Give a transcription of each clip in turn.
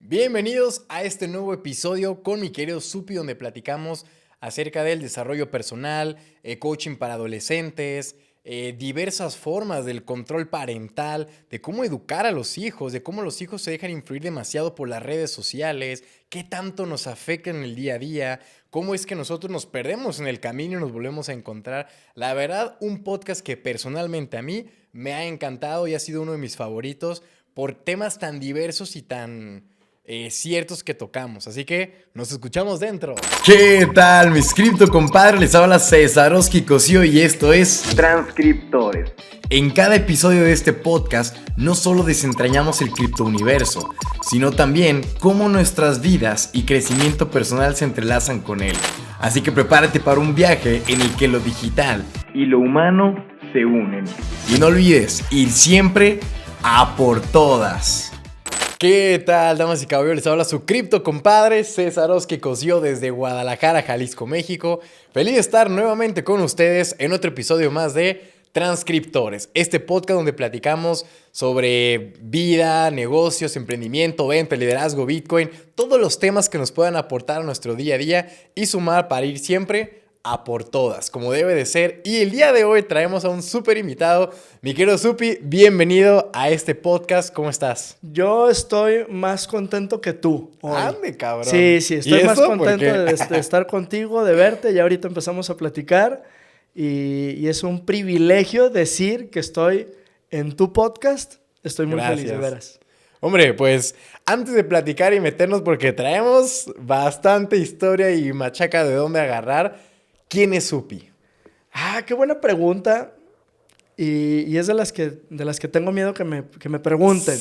Bienvenidos a este nuevo episodio con mi querido Supi, donde platicamos acerca del desarrollo personal, coaching para adolescentes, diversas formas del control parental, de cómo educar a los hijos, de cómo los hijos se dejan influir demasiado por las redes sociales, qué tanto nos afecta en el día a día, cómo es que nosotros nos perdemos en el camino y nos volvemos a encontrar. La verdad, un podcast que personalmente a mí me ha encantado y ha sido uno de mis favoritos por temas tan diversos y tan ciertos que tocamos. Así que nos escuchamos dentro. ¿Qué tal, mis cripto compadres? Les habla Cesaroski Cosío y esto es Transcriptores. En cada episodio de este podcast no solo desentrañamos el criptouniverso, sino también cómo nuestras vidas y crecimiento personal se entrelazan con él. Así que prepárate para un viaje en el que lo digital y lo humano se unen. Y no olvides ir siempre a por todas. ¿Qué tal, damas y caballeros? Les habla su cripto compadre Cesaroski Cosío desde Guadalajara, Jalisco, México. Feliz de estar nuevamente con ustedes en otro episodio más de Transcriptores, este podcast donde platicamos sobre vida, negocios, emprendimiento, venta, liderazgo, Bitcoin, todos los temas que nos puedan aportar a nuestro día a día y sumar para ir siempre a por todas, como debe de ser. Y el día de hoy traemos a un súper invitado. Mi querido Supi, bienvenido a este podcast. ¿Cómo estás? Yo estoy más contento que tú hoy. ¡Ande, cabrón! Sí, estoy más contento de estar contigo, de verte. Ya ahorita empezamos a platicar. Y es un privilegio decir que estoy en tu podcast. Estoy muy feliz, de veras. Hombre, pues antes de platicar y meternos, porque traemos bastante historia y machaca de dónde agarrar, ¿quién es Supi? Qué buena pregunta. Y es de las que tengo miedo que me pregunten.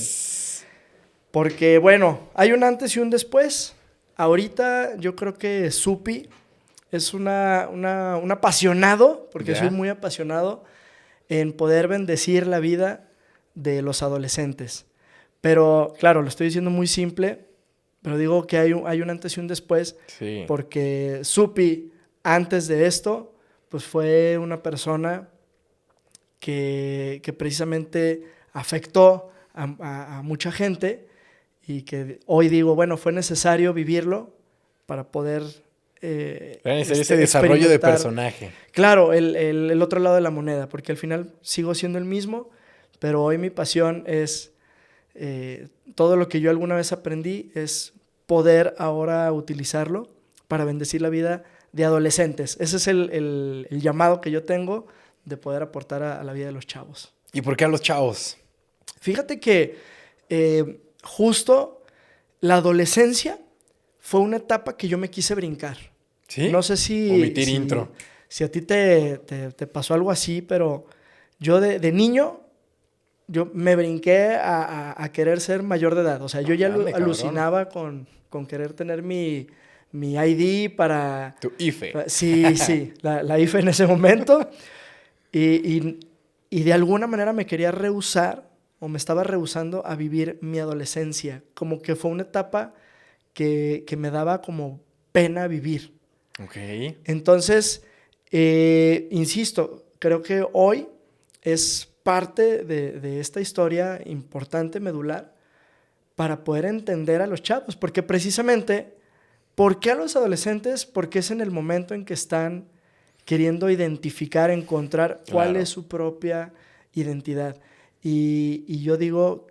Porque, bueno, hay un antes y un después. Ahorita yo creo que Supi es un apasionado, porque soy muy apasionado en poder bendecir la vida de los adolescentes. Pero, claro, lo estoy diciendo muy simple, pero digo que hay un antes y un después, sí. Porque Supi, antes de esto, pues fue una persona que precisamente afectó a mucha gente y que hoy digo, bueno, fue necesario vivirlo para poder ese desarrollo de personaje. Claro, el otro lado de la moneda, porque al final sigo siendo el mismo, pero hoy mi pasión es todo lo que yo alguna vez aprendí es poder ahora utilizarlo para bendecir la vida de adolescentes. Ese es el llamado que yo tengo de poder aportar a la vida de los chavos. ¿Y por qué a los chavos? Fíjate que justo la adolescencia fue una etapa que yo me quise brincar. ¿Sí? No sé si... Omitir intro. Si a ti te pasó algo así, pero yo de niño, yo me brinqué a querer ser mayor de edad. O sea, yo ya alucinaba con querer tener mi ID para... Tu IFE. Sí, la IFE en ese momento. Y de alguna manera me quería rehusar, o me estaba rehusando a vivir mi adolescencia. Como que fue una etapa que me daba como pena vivir. Ok. Entonces, insisto, creo que hoy es parte de esta historia importante, medular, para poder entender a los chavos. Porque precisamente, ¿por qué a los adolescentes? Porque es en el momento en que están queriendo identificar, encontrar cuál es su propia identidad. Y yo digo,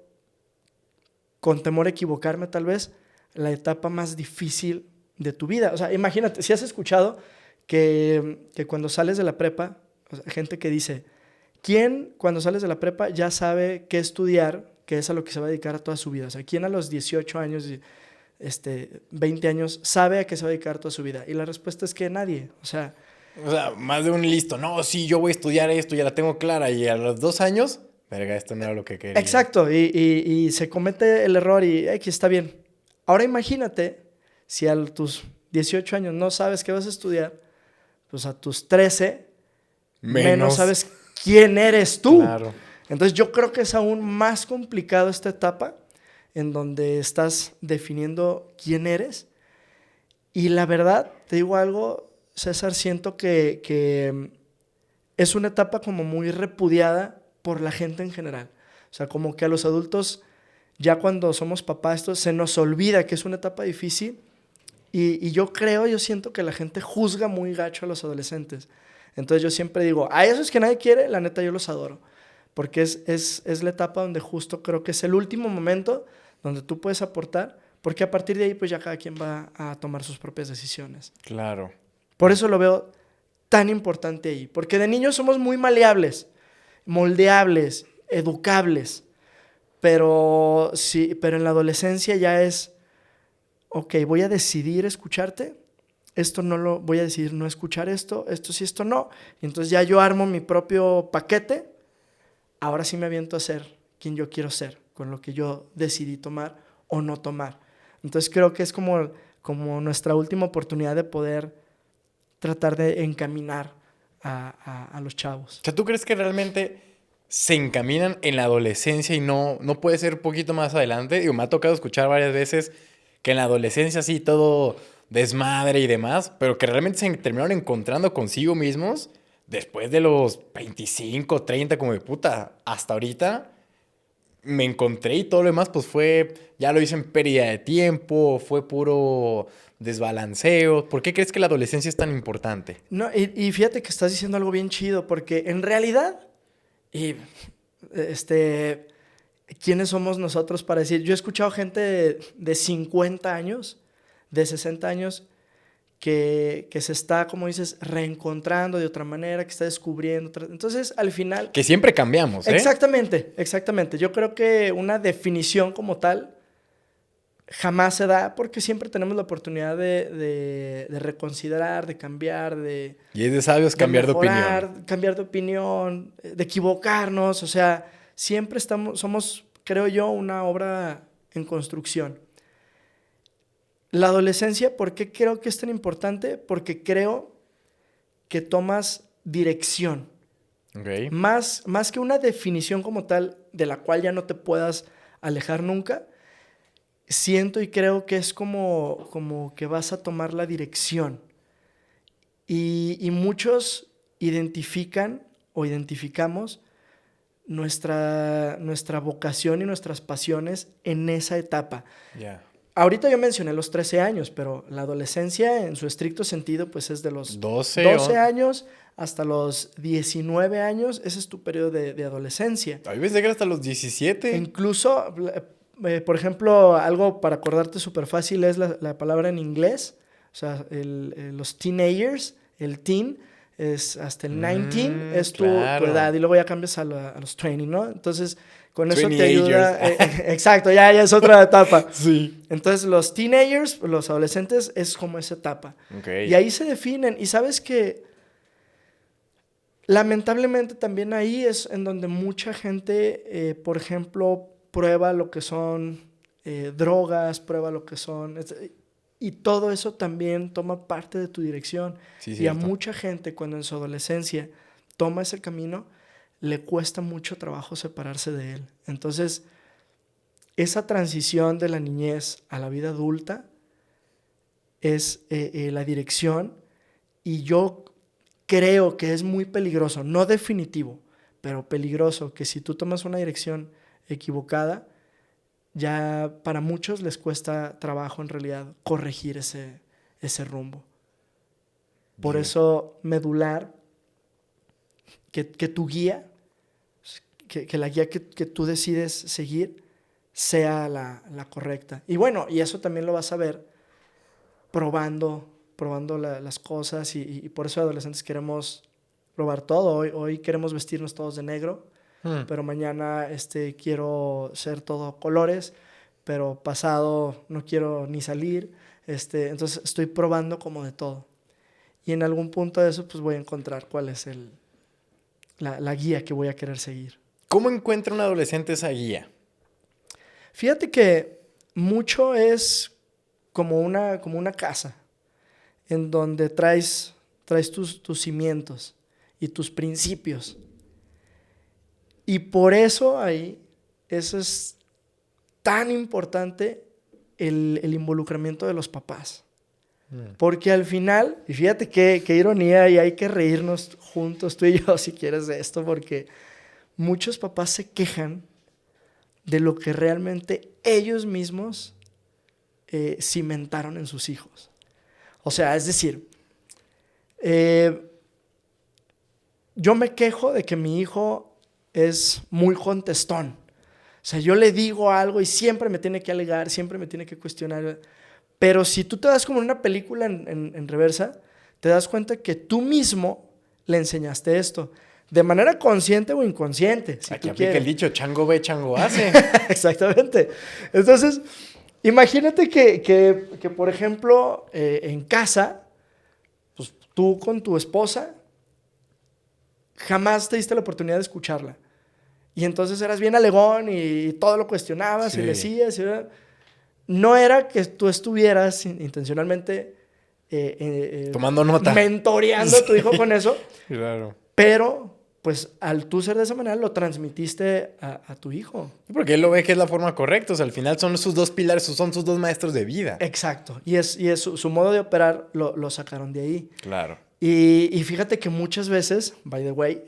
con temor a equivocarme tal vez, la etapa más difícil de tu vida. O sea, imagínate, si has escuchado que cuando sales de la prepa, o sea, gente que dice, ¿quién cuando sales de la prepa ya sabe qué estudiar, que es a lo que se va a dedicar toda su vida? O sea, ¿quién a los 18 años, 20 años, sabe a qué se va a dedicar toda su vida? Y la respuesta es que nadie. O sea, más de un listo. No, sí, yo voy a estudiar esto, ya la tengo clara. Y a los 2 años, verga, esto no era lo que quería. Exacto, y se comete el error y X, está bien. Ahora imagínate, si a tus 18 años no sabes qué vas a estudiar, pues a tus 13 menos sabes quién eres tú. Claro. Entonces yo creo que es aún más complicado esta etapa en donde estás definiendo quién eres. Y la verdad, te digo algo, César, siento que es una etapa como muy repudiada por la gente en general. O sea, como que a los adultos Ya cuando somos papás, esto se nos olvida que es una etapa difícil y yo siento que la gente juzga muy gacho a los adolescentes. Entonces yo siempre digo, a esos que nadie quiere, la neta yo los adoro. Porque es la etapa donde justo creo que es el último momento donde tú puedes aportar, porque a partir de ahí pues ya cada quien va a tomar sus propias decisiones. Claro. Por eso lo veo tan importante ahí, porque de niños somos muy maleables, moldeables, educables, pero en la adolescencia ya es, ok, voy a decidir escucharte, voy a decidir no escuchar esto sí, esto no, y entonces ya yo armo mi propio paquete, ahora sí me aviento a ser quien yo quiero ser, con lo que yo decidí tomar o no tomar. Entonces creo que es como nuestra última oportunidad de poder tratar de encaminar a los chavos. O sea, ¿tú crees que realmente se encaminan en la adolescencia y no puede ser un poquito más adelante? Digo, me ha tocado escuchar varias veces que en la adolescencia sí todo desmadre y demás, pero que realmente se terminaron encontrando consigo mismos después de los 25, 30, como de puta, hasta ahorita me encontré y todo lo demás pues ya lo hice en pérdida de tiempo, fue puro desbalanceo. ¿Por qué crees que la adolescencia es tan importante? No, y fíjate que estás diciendo algo bien chido, porque en realidad, ¿quiénes somos nosotros para decir? Yo he escuchado gente de 50 años, de 60 años, que se está, como dices, reencontrando de otra manera, que está descubriendo. Entonces, al final... Que siempre cambiamos, ¿eh? Exactamente. Yo creo que una definición como tal jamás se da porque siempre tenemos la oportunidad de reconsiderar, de cambiar, Y es de sabios cambiar mejorar, de opinión. cambiar de opinión, de equivocarnos. O sea, siempre somos, creo yo, una obra en construcción. La adolescencia, ¿por qué creo que es tan importante? Porque creo que tomas dirección. Okay. Más que una definición como tal de la cual ya no te puedas alejar nunca, siento y creo que es como que vas a tomar la dirección. Y muchos identifican o identificamos nuestra vocación y nuestras pasiones en esa etapa. Yeah. Ahorita yo mencioné los 13 años, pero la adolescencia en su estricto sentido pues es de los 12 años hasta los 19 años. Ese es tu periodo de adolescencia. A mí me llega hasta los 17. Incluso, por ejemplo, algo para acordarte súper fácil es la palabra en inglés. O sea, los teenagers, el teen es hasta el 19, es tu edad. Y luego ya cambias a los 20, ¿no? Entonces... Con eso te ayuda. Exacto, ya es otra etapa. Sí. Entonces, los teenagers, los adolescentes, es como esa etapa. Okay. Y ahí se definen. Y sabes que, lamentablemente, también ahí es en donde mucha gente, por ejemplo, prueba lo que son drogas, prueba lo que son... Y todo eso también toma parte de tu dirección. Sí, y cierto. a mucha gente, cuando en su adolescencia toma ese camino, le cuesta mucho trabajo separarse de él. Entonces, esa transición de la niñez a la vida adulta es la dirección, y yo creo que es muy peligroso, no definitivo, pero peligroso, que si tú tomas una dirección equivocada, ya para muchos les cuesta trabajo en realidad corregir ese rumbo. Por eso, medular, que tu guía, que la guía que tú decides seguir sea la correcta. Y bueno, y eso también lo vas a ver probando las cosas, y por eso adolescentes queremos probar todo. Hoy queremos vestirnos todos de negro, pero mañana quiero ser todo colores, pero pasado no quiero ni salir. Entonces estoy probando como de todo. Y en algún punto de eso pues voy a encontrar cuál es la guía que voy a querer seguir. ¿Cómo encuentra un adolescente esa guía? Fíjate que mucho es como una casa en donde traes tus cimientos y tus principios. Y por eso eso es tan importante el involucramiento de los papás. Porque al final, y fíjate qué ironía, y hay que reírnos juntos tú y yo si quieres de esto, porque muchos papás se quejan de lo que realmente ellos mismos cimentaron en sus hijos. O sea, es decir, yo me quejo de que mi hijo es muy contestón. O sea, yo le digo algo y siempre me tiene que alegar, siempre me tiene que cuestionar. Pero si tú te das como en una película en reversa, te das cuenta que tú mismo le enseñaste esto. De manera consciente o inconsciente, si Aquí tú aplica quieres. el dicho, chango ve, chango hace. Exactamente. Entonces, imagínate que por ejemplo, en casa, pues tú con tu esposa, jamás te diste la oportunidad de escucharla. Y entonces eras bien alegón y todo lo cuestionabas y le decías. No era que tú estuvieras intencionalmente tomando nota. mentoreando a tu hijo con eso, Claro. pero pues al tú ser de esa manera lo transmitiste a tu hijo. Porque él lo ve que es la forma correcta. O sea, al final son sus dos pilares, son sus dos maestros de vida. Exacto. Y es su modo de operar lo sacaron de ahí. Claro. Y fíjate que muchas veces, by the way,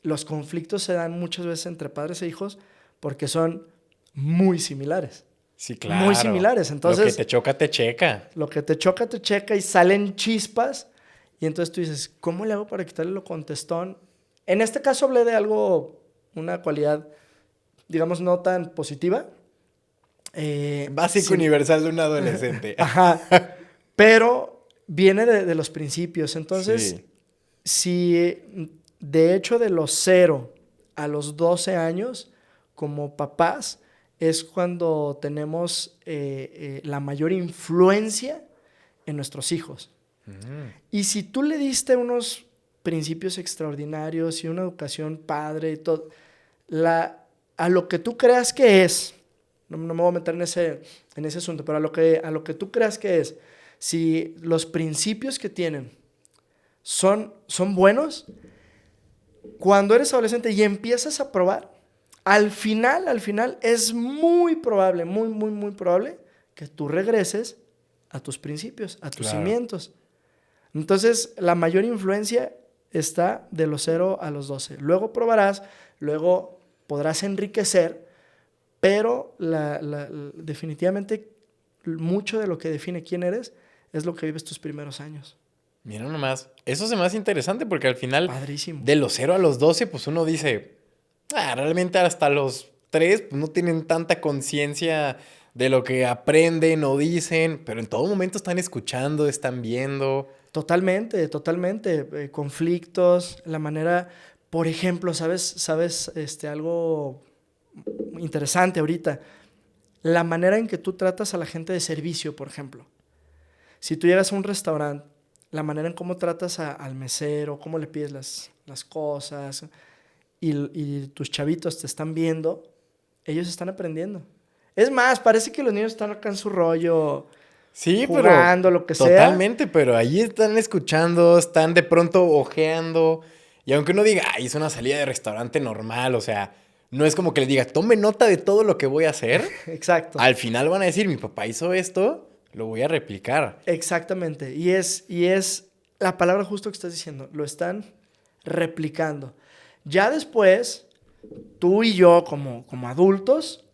los conflictos se dan muchas veces entre padres e hijos porque son muy similares. Sí, claro. Muy similares. Entonces, lo que te choca, te checa. Lo que te choca, te checa y salen chispas. Y entonces tú dices, ¿cómo le hago para quitarle lo contestón? En este caso hablé de algo, una cualidad, digamos, no tan positiva. Básico universal de un adolescente. Ajá. Pero viene de los principios. Entonces, sí. Si de hecho de los 0 a los 12 años, como papás, es cuando tenemos la mayor influencia en nuestros hijos. Y si tú le diste unos principios extraordinarios y una educación padre y todo, a lo que tú creas que es, no me voy a meter en ese asunto, pero a lo que tú creas que es, si los principios que tienen son buenos, cuando eres adolescente y empiezas a probar, al final es muy probable, muy, muy, muy probable que tú regreses a tus principios, a tus cimientos. Entonces, la mayor influencia está de los 0 a los 12. Luego probarás, luego podrás enriquecer, pero definitivamente mucho de lo que define quién eres es lo que vives tus primeros años. Mira nomás, eso se me hace interesante porque al final, padrísimo, de los 0 a los 12, pues uno dice, realmente hasta los 3 pues no tienen tanta conciencia de lo que aprenden o dicen, pero en todo momento están escuchando, están viendo. Totalmente. Conflictos, la manera, por ejemplo, ¿sabes algo interesante ahorita? La manera en que tú tratas a la gente de servicio, por ejemplo. Si tú llegas a un restaurante, la manera en cómo tratas al mesero, cómo le pides las cosas, y tus chavitos te están viendo, ellos están aprendiendo. Es más, parece que los niños están acá en su rollo, sí, jugando, pero lo que sea. Totalmente, pero ahí están escuchando, están de pronto ojeando. Y aunque uno diga, es una salida de restaurante normal, o sea, no es como que les diga, tome nota de todo lo que voy a hacer. Exacto. Al final van a decir, mi papá hizo esto, lo voy a replicar. Exactamente. Y es la palabra justo que estás diciendo. Lo están replicando. Ya después, tú y yo como adultos,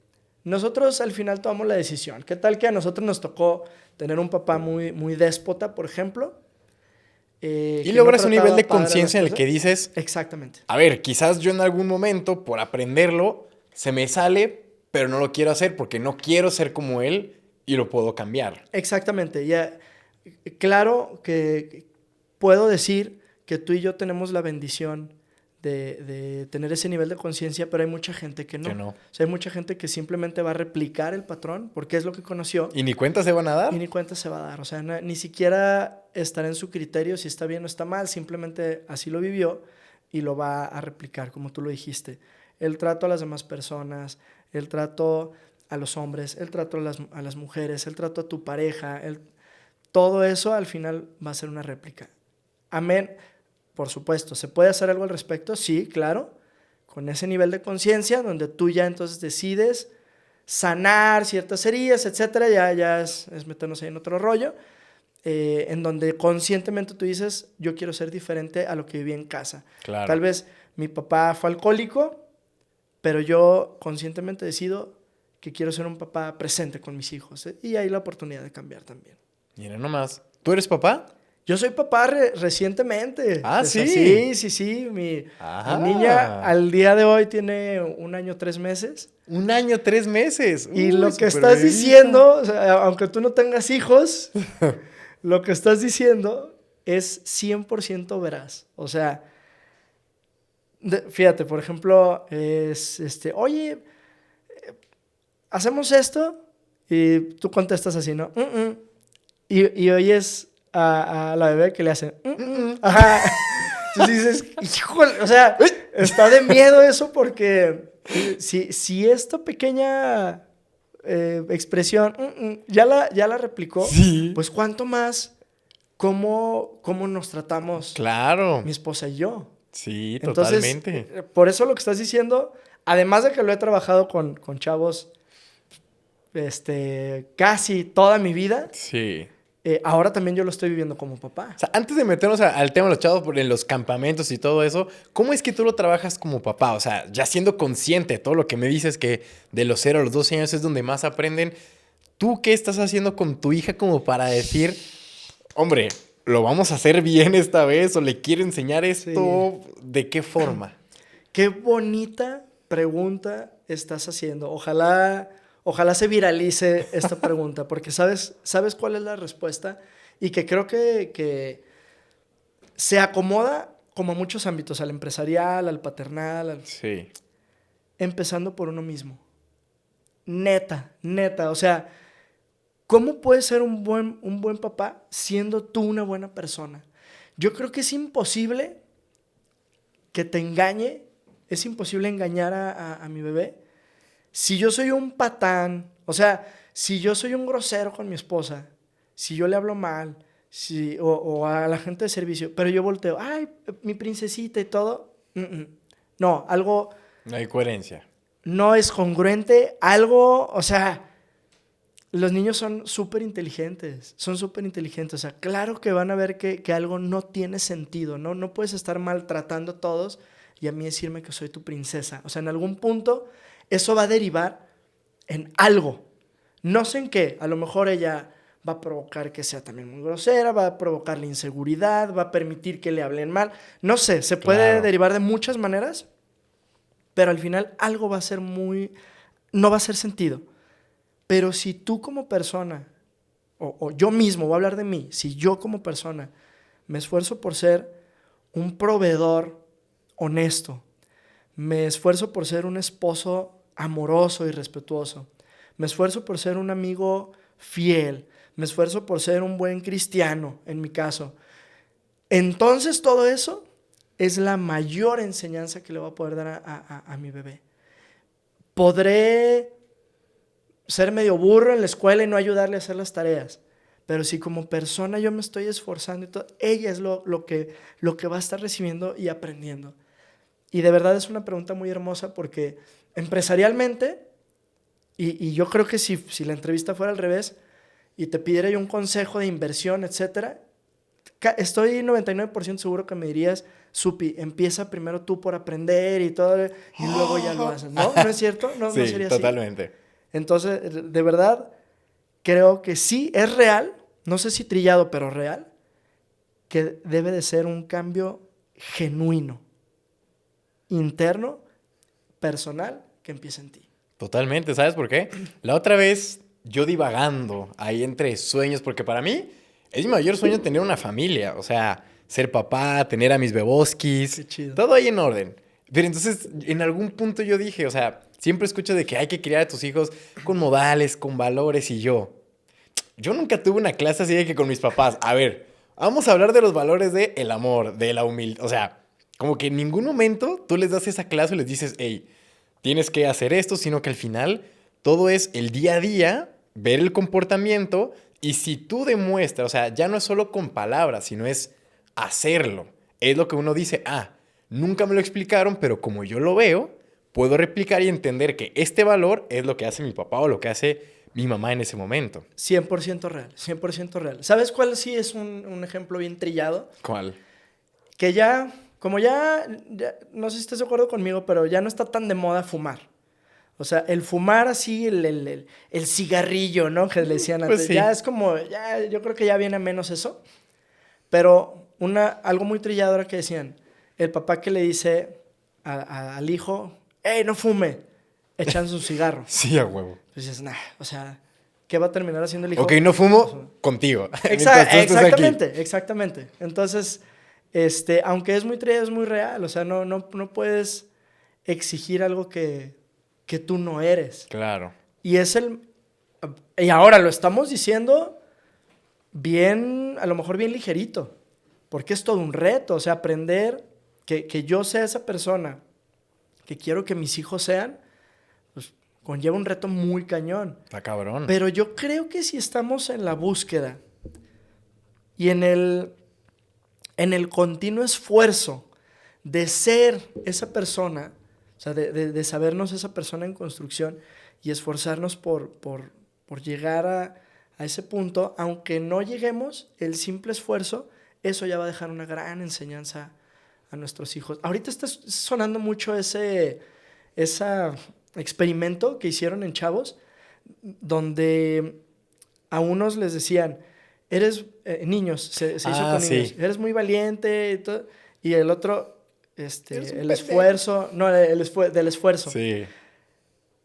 nosotros al final tomamos la decisión. ¿Qué tal que a nosotros nos tocó tener un papá muy, muy déspota, por ejemplo? Y logras un nivel de conciencia en el que dices... Exactamente. A ver, quizás yo en algún momento, por aprenderlo, se me sale, pero no lo quiero hacer porque no quiero ser como él y lo puedo cambiar. Exactamente. Ya, claro que puedo decir que tú y yo tenemos la bendición de tener ese nivel de conciencia, pero hay mucha gente que no. O sea, hay mucha gente que simplemente va a replicar el patrón porque es lo que conoció. Y ni cuenta se van a dar. Y ni cuenta se va a dar. O sea, ni siquiera estará en su criterio si está bien o está mal. Simplemente así lo vivió y lo va a replicar, como tú lo dijiste. El trato a las demás personas, el trato a los hombres, el trato a las mujeres, el trato a tu pareja, todo eso al final va a ser una réplica. Amén. Por supuesto, ¿se puede hacer algo al respecto? Sí, claro, con ese nivel de conciencia donde tú ya entonces decides sanar ciertas heridas, etcétera, ya es meternos ahí en otro rollo, en donde conscientemente tú dices, yo quiero ser diferente a lo que viví en casa. Claro. Tal vez mi papá fue alcohólico, pero yo conscientemente decido que quiero ser un papá presente con mis hijos, ¿eh? Y hay la oportunidad de cambiar también. Mira nomás. ¿Tú eres papá? Yo soy papá recientemente. Ah, O sea, ¿sí? sí. Mi Ajá. niña al día de hoy tiene 1 año, 3 meses. 1 año, 3 meses. Y Uy, lo que súper estás bebita. diciendo, o sea, aunque tú no tengas hijos, lo que estás diciendo es 100% veraz. O sea, fíjate, por ejemplo, oye, hacemos esto y tú contestas así, ¿no? Y oyes a la bebé que le hace, Ajá. Entonces dices, híjole, o sea, está de miedo eso porque si esta pequeña expresión ya la replicó, Sí. pues cuánto más cómo nos tratamos Claro. mi esposa y yo. Sí, Entonces, totalmente. por eso lo que estás diciendo, además de que lo he trabajado con chavos casi toda mi vida, Sí. ahora también yo lo estoy viviendo como papá. O sea, antes de meternos al tema de los chavos en los campamentos y todo eso, ¿cómo es que tú lo trabajas como papá? O sea, ya siendo consciente de todo lo que me dices que de los 0 a los 12 años es donde más aprenden, ¿tú qué estás haciendo con tu hija como para decir, hombre, lo vamos a hacer bien esta vez o le quiero enseñar esto? ¿De qué forma? Qué bonita pregunta estás haciendo. Ojalá se viralice esta pregunta, porque sabes cuál es la respuesta y que creo que se acomoda como a muchos ámbitos, al empresarial, al paternal, Sí. empezando por uno mismo. Neta. O sea, ¿cómo puedes ser un buen papá siendo tú una buena persona? Yo creo que es imposible que te engañe, es imposible engañar a mi bebé. Si yo soy un patán, o sea, si yo soy un grosero con mi esposa, si yo le hablo mal, o a la gente de servicio, pero yo volteo, ay, mi princesita y todo, no, algo No hay coherencia. no es congruente, algo, o sea, los niños son súper inteligentes, o sea, claro que van a ver que algo no tiene sentido, ¿no? No puedes estar maltratando a todos y a mí decirme que soy tu princesa, o sea, en algún punto eso va a derivar en algo, no sé en qué, a lo mejor ella va a provocar que sea también muy grosera, va a provocar la inseguridad, va a permitir que le hablen mal, no sé, se puede Claro. derivar de muchas maneras, pero al final algo va a ser no va a hacer sentido. Pero si tú como persona, o yo mismo, voy a hablar de mí, si yo como persona me esfuerzo por ser un proveedor honesto, me esfuerzo por ser un esposo amoroso y respetuoso, me esfuerzo por ser un amigo fiel, me esfuerzo por ser un buen cristiano, en mi caso, entonces todo eso es la mayor enseñanza que le voy a poder dar a mi bebé. Podré ser medio burro en la escuela y no ayudarle a hacer las tareas, pero si como persona yo me estoy esforzando y todo, ella es lo que va a estar recibiendo y aprendiendo. Y de verdad es una pregunta muy hermosa porque empresarialmente, y yo creo que si la entrevista fuera al revés y te pidiera yo un consejo de inversión, etcétera, estoy 99% seguro que me dirías, Supi, empieza primero tú por aprender y todo, y luego ya lo haces, ¿no? ¿No es cierto? ¿No, Sí, no sería totalmente. así? Entonces, de verdad, creo que sí, es real, no sé si trillado, pero real, que debe de ser un cambio genuino, interno, personal, que empiece en ti. Totalmente, ¿sabes por qué? La otra vez yo divagando ahí entre sueños, porque para mí es mi mayor sueño tener una familia, o sea, ser papá, tener a mis beboskis, Qué chido. todo ahí en orden. Pero entonces, en algún punto yo dije, o sea, siempre escucho de que hay que criar a tus hijos con modales, con valores, y yo nunca tuve una clase así de que con mis papás, a ver, vamos a hablar de los valores de el amor, de la humildad, o sea, como que en ningún momento tú les das esa clase y les dices, hey, tienes que hacer esto, sino que al final todo es el día a día, ver el comportamiento, y si tú demuestras, o sea, ya no es solo con palabras, sino es hacerlo. Es lo que uno dice, nunca me lo explicaron, pero como yo lo veo, puedo replicar y entender que este valor es lo que hace mi papá o lo que hace mi mamá en ese momento. 100% real, 100% real. ¿Sabes cuál sí es un ejemplo bien trillado? ¿Cuál? Que ya como ya, no sé si estás de acuerdo conmigo, pero ya no está tan de moda fumar. O sea, el fumar así, el cigarrillo, ¿no? Que le decían Pues antes. sí. Ya es como, ya, yo creo que ya viene menos eso. Pero algo muy trilladora que decían, el papá que le dice al hijo, ¡ey, no fume! Echándose un cigarro. Sí, a huevo. Pues dices, nah, o sea, ¿qué va a terminar haciendo el hijo? Ok, no fumo contigo. Mientras tú estés aquí. Exactamente. Entonces, aunque es muy trillado, es muy real. O sea, no puedes exigir algo que tú no eres. Claro. Y y ahora lo estamos diciendo bien, a lo mejor bien ligerito, porque es todo un reto, o sea, aprender que yo sea esa persona que quiero que mis hijos sean, pues conlleva un reto muy cañón. Está cabrón. Pero yo creo que si estamos en la búsqueda y en el continuo esfuerzo de ser esa persona, o sea, de sabernos esa persona en construcción y esforzarnos por llegar a ese punto, aunque no lleguemos, el simple esfuerzo, eso ya va a dejar una gran enseñanza a nuestros hijos. Ahorita está sonando mucho ese experimento que hicieron en chavos, donde a unos les decían, niños, se hizo con niños, sí. eres muy valiente y todo, y el otro, el esfuerzo, del esfuerzo. Sí.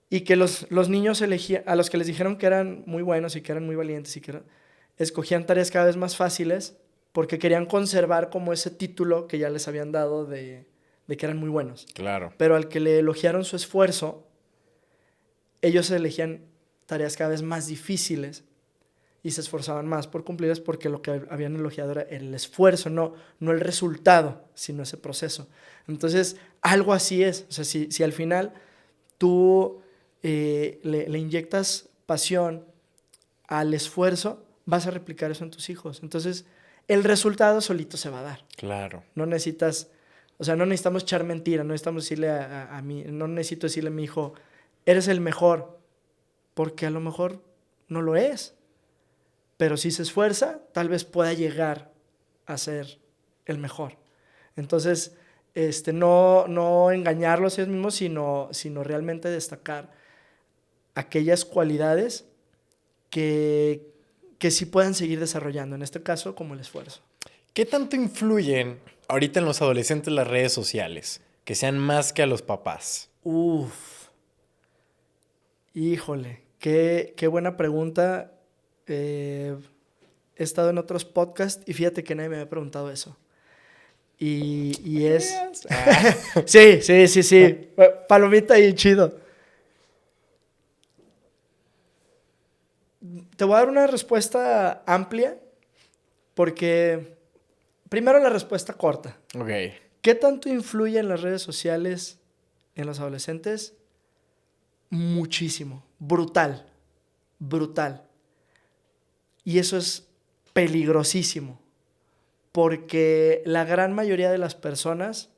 Y que los niños elegían, a los que les dijeron que eran muy buenos y que eran muy valientes y que escogían tareas cada vez más fáciles porque querían conservar como ese título que ya les habían dado de que eran muy buenos. Claro. Pero al que le elogiaron su esfuerzo, ellos elegían tareas cada vez más difíciles y se esforzaban más por cumplirlas porque lo que habían elogiado era el esfuerzo, no el resultado, sino ese proceso. Entonces, algo así es. O sea, si al final tú le inyectas pasión al esfuerzo, vas a replicar eso en tus hijos. Entonces, el resultado solito se va a dar. Claro. No necesitamos echar mentira, no necesitamos decirle a mí, no necesito decirle a mi hijo, eres el mejor, porque a lo mejor no lo es. Pero si se esfuerza, tal vez pueda llegar a ser el mejor. Entonces, no engañarlos a ellos mismos, sino realmente destacar aquellas cualidades que sí puedan seguir desarrollando, en este caso como el esfuerzo. ¿Qué tanto influyen ahorita en los adolescentes las redes sociales? Que sean más que a los papás. Híjole, qué buena pregunta. He estado en otros podcasts y fíjate que nadie me había preguntado eso. Y es... Sí. Palomita y chido. Te voy a dar una respuesta amplia porque... Primero la respuesta corta. Ok. ¿Qué tanto influyen las redes sociales en los adolescentes? Muchísimo. Brutal. Y eso es peligrosísimo. Porque la gran mayoría de las personas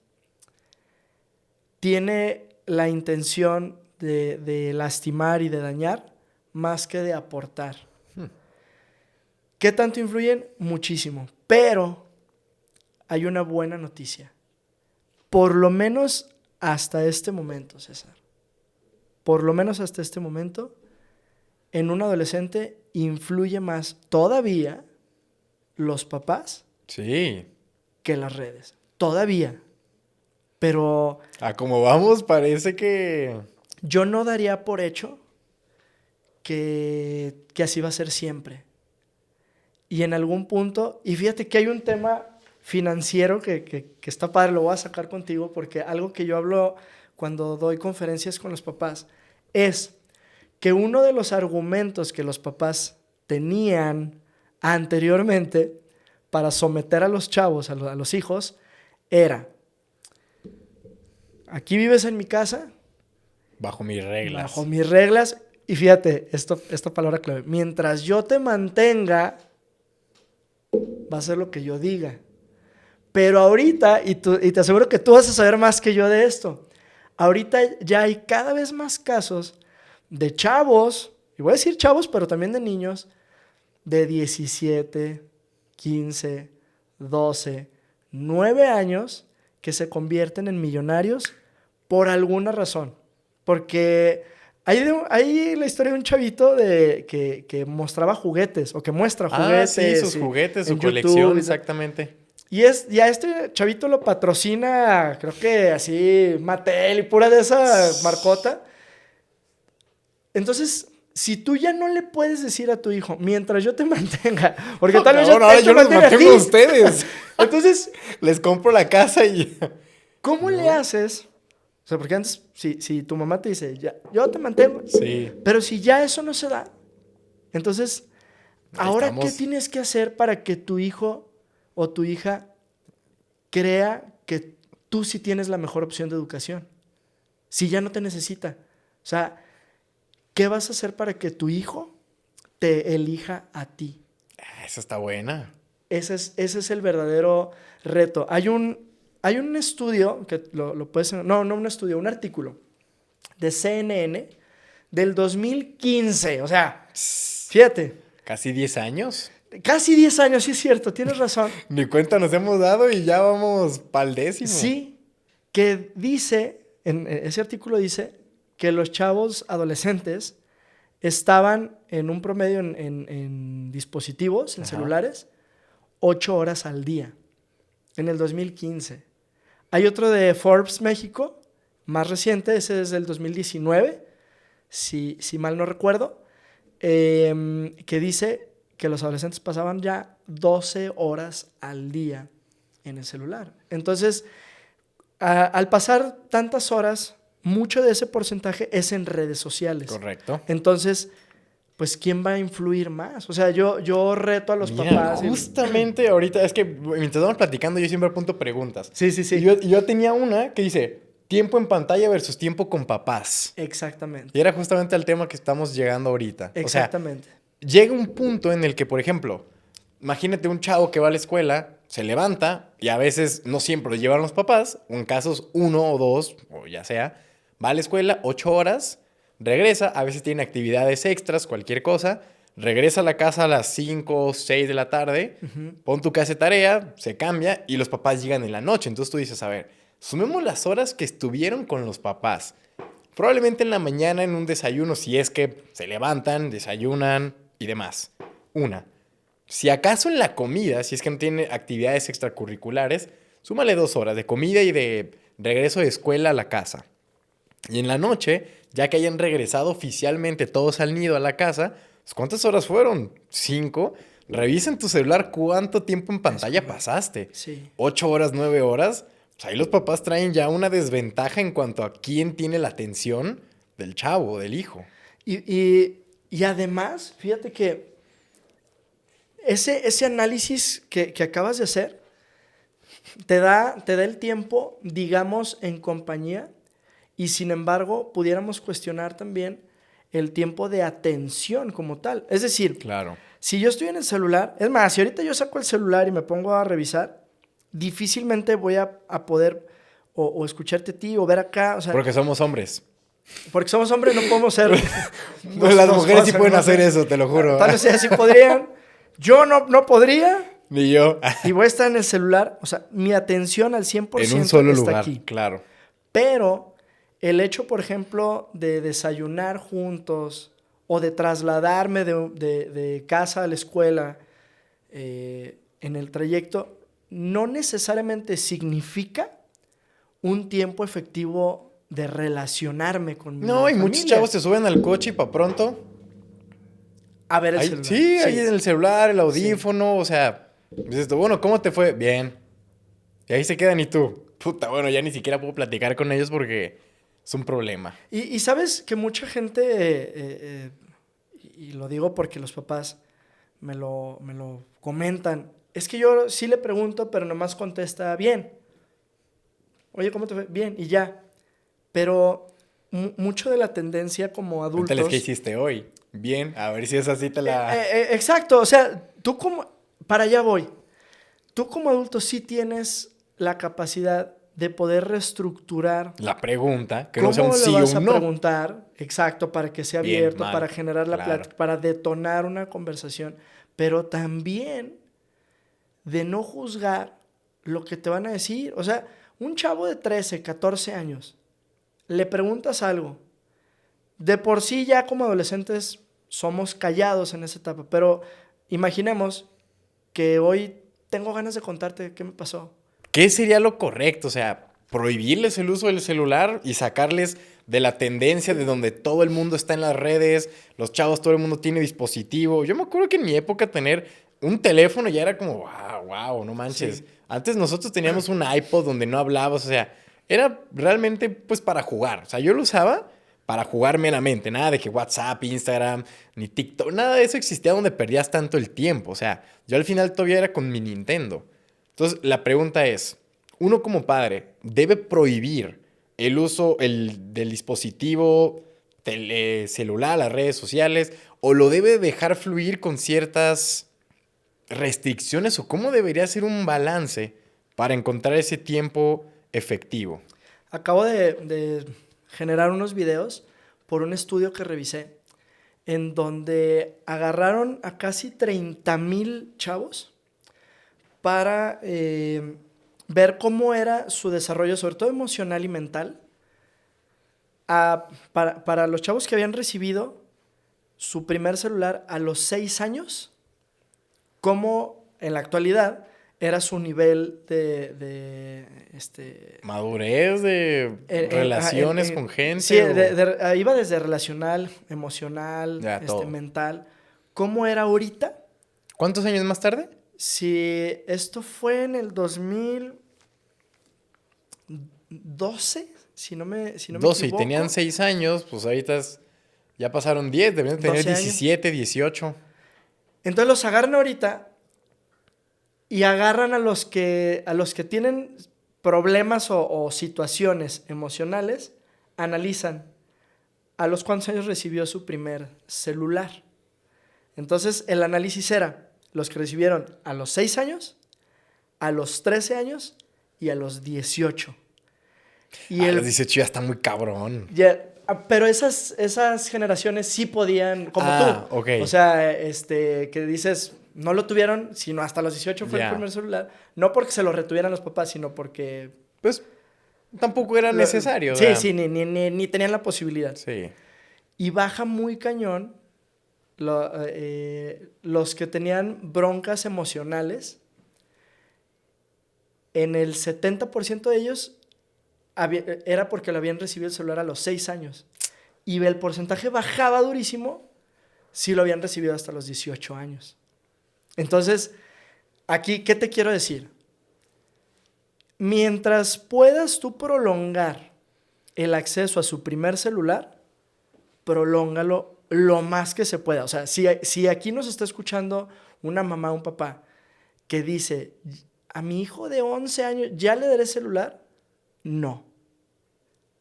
tiene la intención de lastimar y de dañar más que de aportar. ¿Qué tanto influyen? Muchísimo. Pero hay una buena noticia. Por lo menos hasta este momento, César. Por lo menos hasta este momento, en un adolescente influye más todavía los papás. Sí. Que las redes. Todavía. Pero... A como vamos, parece que... Yo no daría por hecho que así va a ser siempre. Y en algún punto... Y fíjate que hay un tema financiero que está padre, lo voy a sacar contigo, porque algo que yo hablo cuando doy conferencias con los papás es que uno de los argumentos que los papás tenían anteriormente para someter a los chavos, a los hijos, era: aquí vives en mi casa. Bajo mis reglas. Bajo mis reglas. Y fíjate, esta palabra clave. Mientras yo te mantenga, va a ser lo que yo diga. Pero ahorita, y te aseguro que tú vas a saber más que yo de esto, ahorita ya hay cada vez más casos de chavos, y voy a decir chavos, pero también de niños, de 17, 15, 12, 9 años, que se convierten en millonarios por alguna razón. Porque hay la historia de un chavito que mostraba juguetes, o que muestra juguetes. Sí, sus juguetes, su en colección, YouTube. exactamente. Y a este chavito lo patrocina, creo que así, Mattel y pura de esa marcota. Entonces, si tú ya no le puedes decir a tu hijo, mientras yo te mantenga, porque tal vez ahora yo los mantenga mantengo a a ti. ustedes. Entonces, Les compro la casa y... ¿cómo le haces? O sea, porque antes, si tu mamá te dice, ya, yo te mantengo, Sí. pero si ya eso no se da, entonces, Ahí ¿ahora estamos. qué tienes que hacer para que tu hijo o tu hija crea que tú sí tienes la mejor opción de educación? Si ya no te necesita. O sea, ¿qué vas a hacer para que tu hijo te elija a ti? Esa está buena. Ese es el verdadero reto. Hay un estudio, que lo puedes... No un estudio, un artículo de CNN del 2015. O sea, fíjate, Casi 10 años. casi 10 años, sí es cierto, tienes razón. Ni cuenta nos hemos dado y ya vamos pa'l décimo. Sí, que dice, en ese artículo dice que los chavos adolescentes estaban en un promedio en dispositivos, en Ajá. celulares, 8 horas al día, en el 2015. Hay otro de Forbes México, más reciente, ese es del 2019, si mal no recuerdo, que dice que los adolescentes pasaban ya 12 horas al día en el celular. Entonces, al pasar tantas horas, mucho de ese porcentaje es en redes sociales. Correcto. Entonces, pues, ¿quién va a influir más? O sea, yo reto a los Mira, papás. justamente ahorita, es que mientras estamos platicando, yo siempre apunto preguntas. Sí, sí, sí. Y yo tenía una que dice, tiempo en pantalla versus tiempo con papás. Exactamente. Y era justamente al tema que estamos llegando ahorita. Exactamente. O sea, llega un punto en el que, por ejemplo, imagínate un chavo que va a la escuela, se levanta y a veces, no siempre lo llevan los papás, o en casos 1 o 2, o ya sea, va a la escuela 8 horas, regresa, a veces tiene actividades extras, cualquier cosa, regresa a la casa a las 5 o 6 de la tarde, pon tu casa de tarea, se cambia y los papás llegan en la noche. Entonces tú dices, a ver, sumemos las horas que estuvieron con los papás. Probablemente en la mañana en un desayuno, si es que se levantan, desayunan y demás. Una. Si acaso en la comida, si es que no tiene actividades extracurriculares, súmale 2 horas de comida y de regreso de escuela a la casa. Y en la noche, ya que hayan regresado oficialmente todos al nido a la casa, pues, ¿cuántas horas fueron? 5. Revisa en tu celular cuánto tiempo en pantalla pasaste. Sí. 8 horas, 9 horas. Pues ahí los papás traen ya una desventaja en cuanto a quién tiene la atención del chavo, del hijo. Y además, fíjate que ese análisis que acabas de hacer te da el tiempo, digamos, en compañía, y sin embargo, pudiéramos cuestionar también el tiempo de atención como tal. Es decir, Claro. si yo estoy en el celular, es más, si ahorita yo saco el celular y me pongo a revisar, difícilmente voy a poder o escucharte a ti o ver acá. O sea, Porque somos hombres. porque somos hombres, no podemos ser. Pues las mujeres sí cosas, pueden ¿no? hacer eso, te lo juro. Tal vez ellas sí podrían. Yo no podría. Ni yo. Y voy a estar en el celular. O sea, mi atención al 100% En un solo está lugar, aquí. claro. Pero el hecho, por ejemplo, de desayunar juntos o de trasladarme de casa a la escuela en el trayecto, no necesariamente significa un tiempo efectivo de relacionarme con mi No, y muchos familia. chavos se suben al coche y para pronto. A ver el Ahí- celular. sí, ahí en el celular, el audífono, o sea. Dices tú, bueno, ¿cómo te fue? Bien. Y ahí se quedan y tú. Puta, bueno, ya ni siquiera puedo platicar con ellos porque es un problema. Y sabes que mucha gente, y lo digo porque los papás me lo comentan, es que yo sí le pregunto, pero nomás contesta bien. Oye, ¿cómo te fue? Bien, y ya. Pero mucho de la tendencia como adultos... Cuéntales qué hiciste hoy. Bien, a ver si es así te la... exacto, o sea, tú como... Para allá voy. Tú como adulto sí tienes la capacidad de poder reestructurar La pregunta, que ¿cómo no sea un le sí o vas a un no. preguntar? Exacto, para que sea Bien, abierto, mal, para generar la claro. plática, para detonar una conversación, pero también de no juzgar lo que te van a decir. O sea, Un chavo de 13, 14 años, le preguntas algo. De por sí ya como adolescentes somos callados en esa etapa, pero imaginemos que hoy tengo ganas de contarte qué me pasó. ¿Qué sería lo correcto? O sea, prohibirles el uso del celular y sacarles de la tendencia de donde todo el mundo está en las redes, los chavos, todo el mundo tiene dispositivo. Yo me acuerdo que en mi época tener un teléfono ya era como, wow, no manches. Sí. Antes nosotros teníamos un iPod donde no hablabas, o sea, era realmente pues para jugar. O sea, yo lo usaba para jugar meramente, nada de que WhatsApp, Instagram, ni TikTok, nada de eso existía donde perdías tanto el tiempo. O sea, yo al final todavía era con mi Nintendo. Entonces, la pregunta es, uno como padre debe prohibir el uso del dispositivo celular, las redes sociales, o lo debe dejar fluir con ciertas restricciones, o cómo debería ser un balance para encontrar ese tiempo efectivo. Acabo de generar unos videos por un estudio que revisé en donde agarraron a casi 30,000 chavos para ver cómo era su desarrollo, sobre todo emocional y mental, para los chavos que habían recibido su primer celular a los 6 años, cómo en la actualidad era su nivel Madurez de relaciones con gente. Sí, iba desde relacional, emocional, Ya, todo. mental. ¿Cómo era ahorita? ¿Cuántos años más tarde? Si esto fue en el 2012, si no me 12 y equivoco. tenían 6 años, pues ahorita ya pasaron 10, deberían tener 12 años. 17, 18. Entonces los agarran ahorita y agarran a los que tienen problemas o situaciones emocionales, analizan a los cuántos años recibió su primer celular. Entonces el análisis era los que recibieron a los 6 años, a los 13 años y a los 18. Y A los 18 ya está muy cabrón. pero esas generaciones sí podían, como tú. Ok. O sea, que dices, no lo tuvieron, sino hasta los 18 fue el primer celular. No porque se lo retuvieran los papás, sino porque... Pues tampoco era necesario. Sí, ¿verdad? sí, ni tenían la posibilidad. Sí. Y baja muy cañón los que tenían broncas emocionales. En el 70% de ellos era porque lo habían recibido el celular a los 6 años. Y el porcentaje bajaba durísimo si lo habían recibido hasta los 18 años. Entonces, aquí, ¿qué te quiero decir? Mientras puedas tú prolongar el acceso a su primer celular, prolóngalo lo más que se pueda. O sea, si aquí nos está escuchando una mamá o un papá que dice, a mi hijo de 11 años, ¿ya le daré celular? No.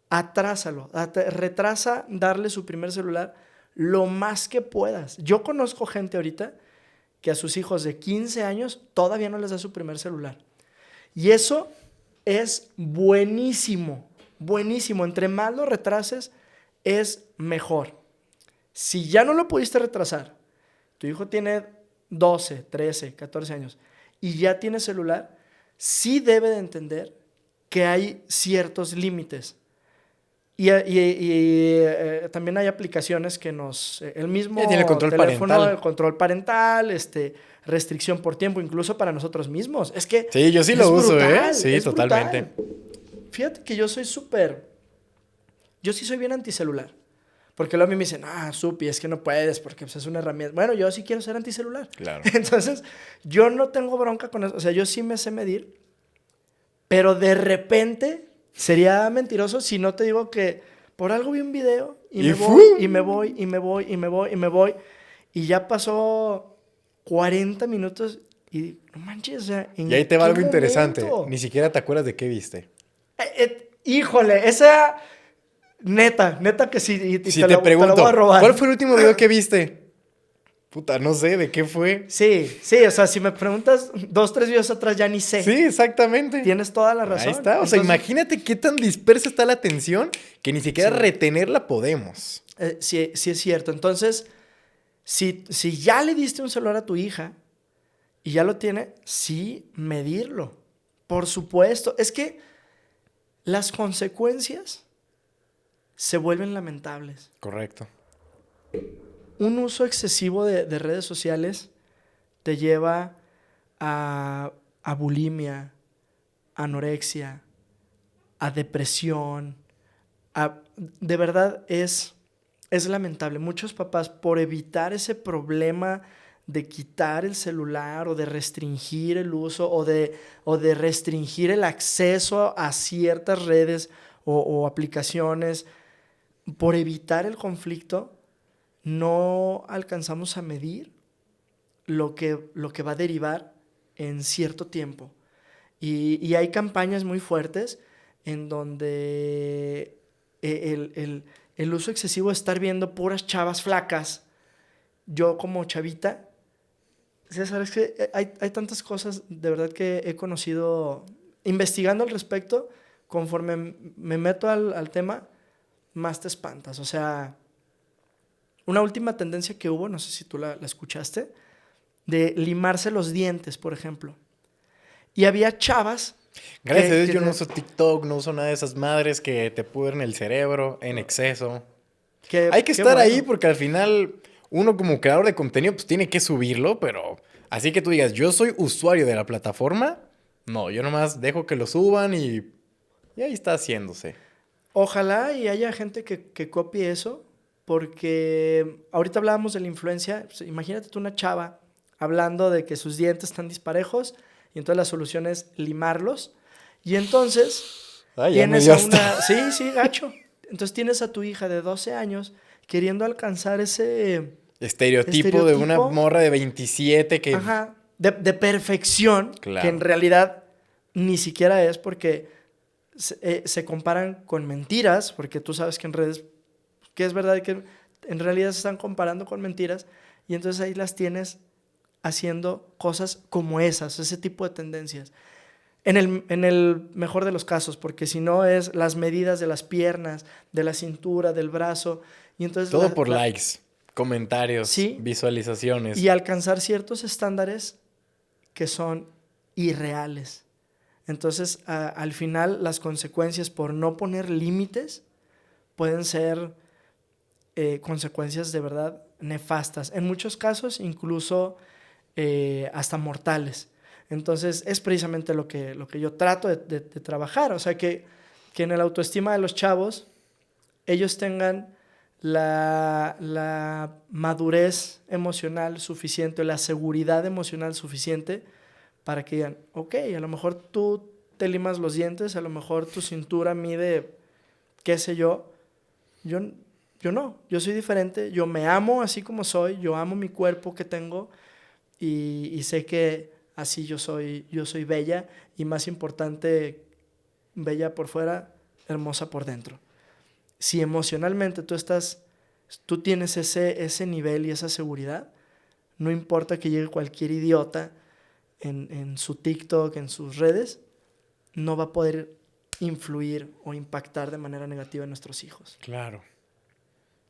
Atrásalo, retrasa darle su primer celular lo más que puedas. Yo conozco gente ahorita que a sus hijos de 15 años todavía no les da su primer celular. Y eso es buenísimo, buenísimo. Entre más lo retrases, es mejor. Si ya no lo pudiste retrasar, tu hijo tiene 12, 13, 14 años y ya tiene celular, sí debe de entender que hay ciertos límites. Y también hay aplicaciones que el mismo tiene control teléfono, parental. el control parental, restricción por tiempo, incluso para nosotros mismos. Es que sí, yo sí lo uso, brutal, Sí, totalmente. Brutal. Fíjate que yo sí soy bien anticelular. Porque luego a mí me dicen, Supi, es que no puedes porque pues, es una herramienta. Bueno, yo sí quiero ser anticelular. Claro. Entonces, yo no tengo bronca con eso. O sea, yo sí me sé medir, pero de repente sería mentiroso si no te digo que por algo vi un video y me voy. Y ya pasó 40 minutos y no manches, o sea, y ahí te va algo interesante. momento? Ni siquiera te acuerdas de qué viste. Híjole, esa... Neta que sí. Y si te pregunto, te la voy a robar. ¿Cuál fue el último video que viste? Puta, no sé, ¿de qué fue? Sí, o sea, si me preguntas 2, 3 videos atrás ya ni sé. Sí, exactamente. Tienes toda la razón. Ahí está, o sea, imagínate qué tan dispersa está la atención que ni siquiera retenerla podemos. Sí es cierto. Entonces, si ya le diste un celular a tu hija y ya lo tiene, sí, medirlo. Por supuesto. Es que las consecuencias se vuelven lamentables. Correcto. Un uso excesivo de redes sociales te lleva a bulimia, anorexia, a depresión. De verdad es lamentable. Muchos papás, por evitar ese problema de quitar el celular o de restringir el uso o de restringir el acceso a ciertas redes o aplicaciones, por evitar el conflicto, no alcanzamos a medir lo que va a derivar en cierto tiempo. Y hay campañas muy fuertes en donde el uso excesivo de estar viendo puras chavas flacas. Yo como chavita, César, es que hay tantas cosas de verdad que he conocido investigando al respecto. Conforme me meto al tema, más te espantas. O sea, una última tendencia que hubo, no sé si tú la escuchaste, de limarse los dientes, por ejemplo. Y había chavas... Gracias a Dios yo no uso TikTok, no uso nada de esas madres que te pudren el cerebro en exceso. Hay que estar ahí porque al final uno como creador de contenido pues tiene que subirlo, pero así que tú digas, yo soy usuario de la plataforma, no, yo nomás dejo que lo suban y ahí está haciéndose. Ojalá y haya gente que copie eso, porque ahorita hablábamos de la influencia. Pues, imagínate tú una chava hablando de que sus dientes están disparejos y entonces la solución es limarlos. Y entonces tienes a una... Sí, gacho. Entonces tienes a tu hija de 12 años queriendo alcanzar ese... Estereotipo de una morra de 27 que... Ajá, de perfección, claro. Que en realidad ni siquiera es, porque se comparan con mentiras, porque tú sabes que en redes, que es verdad que en realidad se están comparando con mentiras, y entonces ahí las tienes haciendo cosas como esas, ese tipo de tendencias. En el mejor de los casos, porque si no es las medidas de las piernas, de la cintura, del brazo, y entonces... Todo por likes, comentarios, ¿sí? Visualizaciones. Y alcanzar ciertos estándares que son irreales. Entonces, al final, las consecuencias por no poner límites pueden ser consecuencias de verdad nefastas. En muchos casos, incluso hasta mortales. Entonces, es precisamente lo que yo trato de trabajar. O sea, que en el autoestima de los chavos, ellos tengan la madurez emocional suficiente, la seguridad emocional suficiente para que digan, ok, a lo mejor tú te limas los dientes, a lo mejor tu cintura mide, qué sé yo no, yo soy diferente, yo me amo así como soy, yo amo mi cuerpo que tengo y sé que así yo soy bella y, más importante, bella por fuera, hermosa por dentro. Si emocionalmente tú tienes ese nivel y esa seguridad, no importa que llegue cualquier idiota en su TikTok, en sus redes, no va a poder influir o impactar de manera negativa en nuestros hijos. Claro.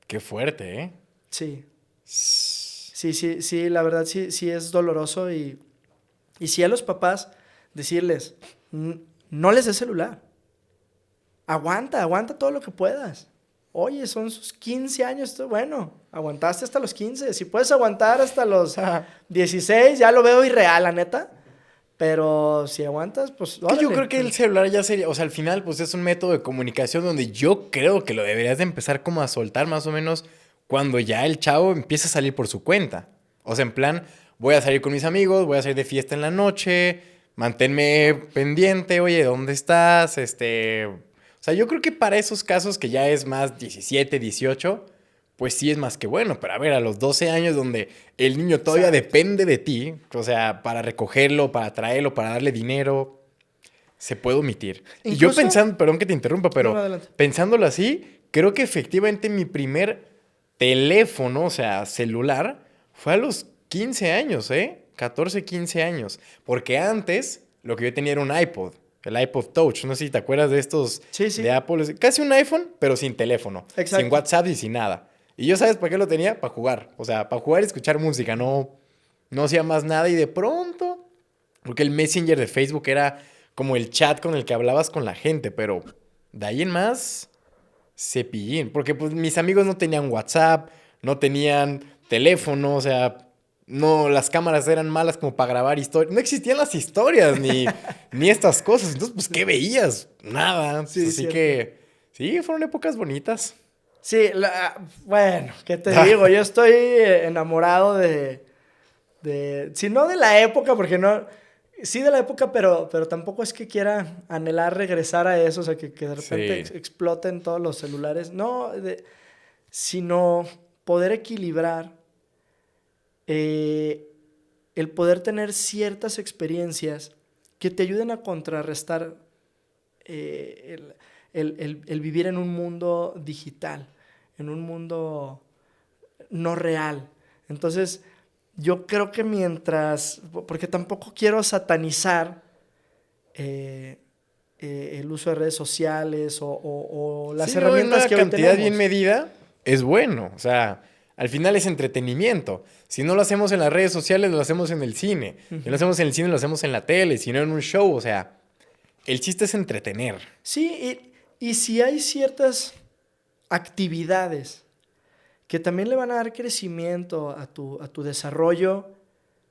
Qué fuerte, ¿eh? Sí. Sí, la verdad sí es doloroso y sí a los papás decirles, no les des celular. Aguanta todo lo que puedas. Oye, son sus 15 años. Bueno, aguantaste hasta los 15. Si puedes aguantar hasta los 16, ya lo veo irreal, la neta. Pero si aguantas, pues... órale. Yo creo que el celular ya sería... O sea, al final, pues es un método de comunicación donde yo creo que lo deberías de empezar como a soltar más o menos cuando ya el chavo empieza a salir por su cuenta. O sea, en plan, voy a salir con mis amigos, voy a salir de fiesta en la noche, manténme pendiente, oye, ¿dónde estás? O sea, yo creo que para esos casos que ya es más 17, 18, pues sí es más que bueno. Pero a ver, a los 12 años donde el niño todavía depende de ti, o sea, para recogerlo, para traerlo, para darle dinero, se puede omitir. Incluso, y yo pensando, perdón que te interrumpa, pero pensándolo así, creo que efectivamente mi primer teléfono, o sea, celular, fue a los 15 años, 14, 15 años. Porque antes lo que yo tenía era un iPod. El iPod Touch, no sé si te acuerdas de estos de Apple. Casi un iPhone, pero sin teléfono. Exacto. Sin WhatsApp y sin nada. Y yo, ¿sabes para qué lo tenía? Para jugar. O sea, para jugar y escuchar música. No hacía más nada. Y de pronto, porque el Messenger de Facebook era como el chat con el que hablabas con la gente. Pero De ahí en más, Cepillín. Porque pues mis amigos no tenían WhatsApp, no tenían teléfono, o sea, no, las cámaras eran malas como para grabar historias. No existían las historias ni estas cosas. Entonces, pues, ¿qué veías? Nada. Pues, Sí, así cierto. que, sí, fueron épocas bonitas. Sí, bueno, ¿qué te digo? Yo estoy enamorado si no de la época, porque no, sí de la época, pero tampoco es que quiera anhelar regresar a eso, o sea, que de repente Sí. exploten todos los celulares, no, sino poder equilibrar eh, el poder tener ciertas experiencias que te ayuden a contrarrestar el vivir en un mundo digital, en un mundo no real. Entonces, yo creo que porque tampoco quiero satanizar eh, el uso de redes sociales o las Sí, no, en herramientas una que hoy cantidad bien tenemos. medida es bueno. O sea, al final es entretenimiento. Si no lo hacemos en las redes sociales, lo hacemos en el cine. Si no lo hacemos en el cine, lo hacemos en la tele. Si no, en un show. O sea, el chiste es entretener. Sí, y si hay ciertas actividades que también le van a dar crecimiento a tu desarrollo